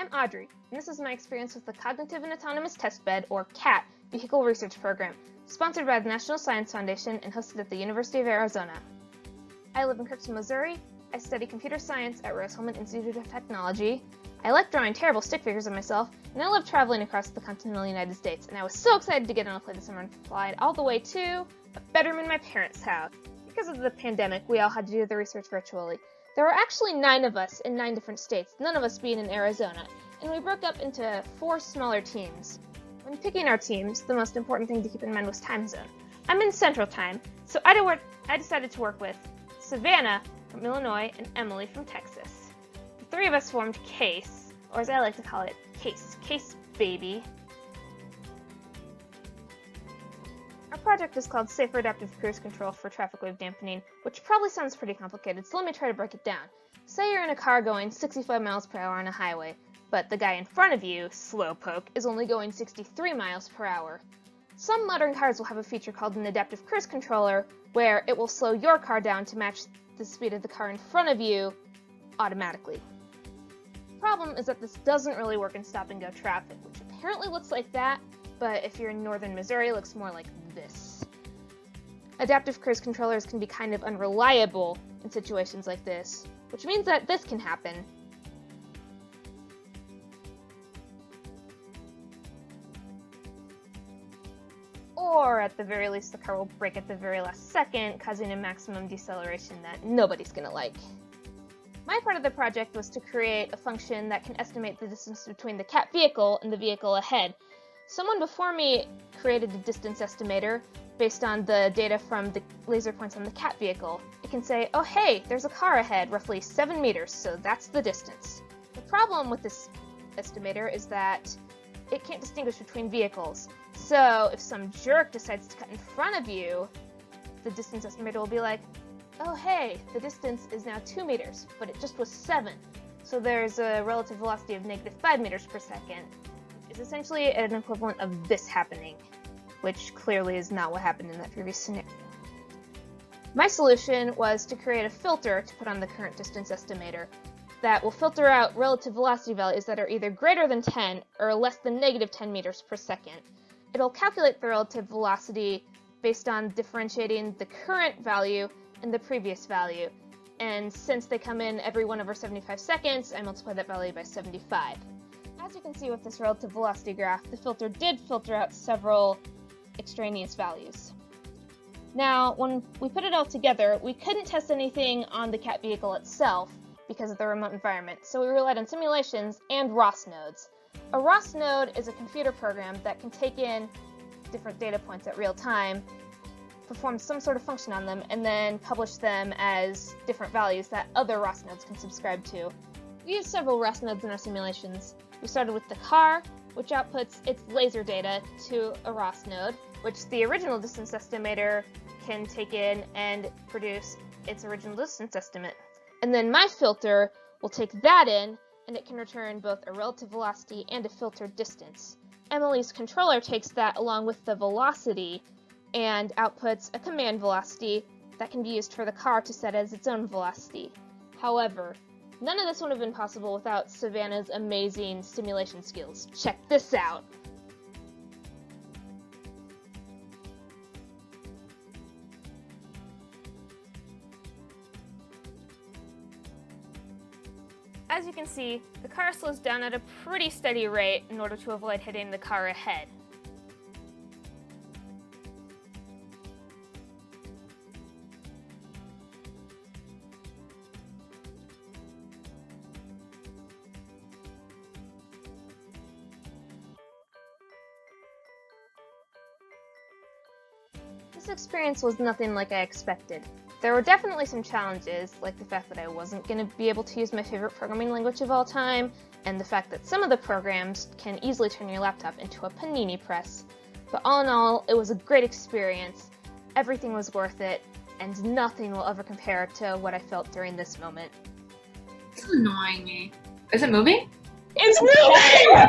I'm Audrey, and this is my experience with the Cognitive and Autonomous Testbed, or CAT, Vehicle Research Program, sponsored by the National Science Foundation and hosted at the University of Arizona. I live in Crookston, Missouri. I study computer science at Rose-Hulman Institute of Technology. I like drawing terrible stick figures of myself, and I love traveling across the continental United States, and I was so excited to get on a plane this summer and fly all the way to a bedroom in my parents' house. Because of the pandemic, we all had to do the research virtually. There were actually 9 of us in 9 different states, none of us being in Arizona, and we broke up into 4 smaller teams. When picking our teams, the most important thing to keep in mind was time zone. I'm in Central Time, so I decided to work with Savannah from Illinois and Emily from Texas. The 3 of us formed CASE, or as I like to call it, CASE Baby. Our project is called Safer Adaptive Cruise Control for Traffic Wave Dampening, which probably sounds pretty complicated, so let me try to break it down. Say you're in a car going 65 miles per hour on a highway, but the guy in front of you, slowpoke, is only going 63 miles per hour. Some modern cars will have a feature called an adaptive cruise controller, where it will slow your car down to match the speed of the car in front of you automatically. The problem is that this doesn't really work in stop-and-go traffic, which apparently looks like that, but if you're in northern Missouri, it looks more like this. Adaptive cruise controllers can be kind of unreliable in situations like this, which means that this can happen. Or at the very least, the car will brake at the very last second, causing a maximum deceleration that nobody's gonna like. My part of the project was to create a function that can estimate the distance between the CAT vehicle and the vehicle ahead. Someone before me created a distance estimator based on the data from the laser points on the CAT vehicle. It can say, oh hey, there's a car ahead, roughly 7 meters, so that's the distance. The problem with this estimator is that it can't distinguish between vehicles. So if some jerk decides to cut in front of you, the distance estimator will be like, oh hey, the distance is now 2 meters, but it just was 7. So there's a relative velocity of -5 meters per second. Is essentially an equivalent of this happening, which clearly is not what happened in that previous scenario. My solution was to create a filter to put on the current distance estimator that will filter out relative velocity values that are either greater than 10 or less than -10 meters per second. It'll calculate the relative velocity based on differentiating the current value and the previous value, and since they come in every 1/75 seconds, I multiply that value by 75. As you can see with this relative velocity graph, the filter did filter out several extraneous values. Now, when we put it all together, we couldn't test anything on the CAT vehicle itself because of the remote environment, so we relied on simulations and ROS nodes. A ROS node is a computer program that can take in different data points at real time, perform some sort of function on them, and then publish them as different values that other ROS nodes can subscribe to. We used several ROS nodes in our simulations. We started with the car, which outputs its laser data to a ROS node, which the original distance estimator can take in and produce its original distance estimate. And then my filter will take that in, and it can return both a relative velocity and a filtered distance. Emily's controller takes that along with the velocity and outputs a command velocity that can be used for the car to set as its own velocity. However, none of this would have been possible without Savannah's amazing simulation skills. Check this out! As you can see, the car slows down at a pretty steady rate in order to avoid hitting the car ahead. This experience was nothing like I expected. There were definitely some challenges, like the fact that I wasn't going to be able to use my favorite programming language of all time, and the fact that some of the programs can easily turn your laptop into a panini press. But all in all, it was a great experience, everything was worth it, and nothing will ever compare to what I felt during this moment. It's annoying me. Is it moving? It's moving!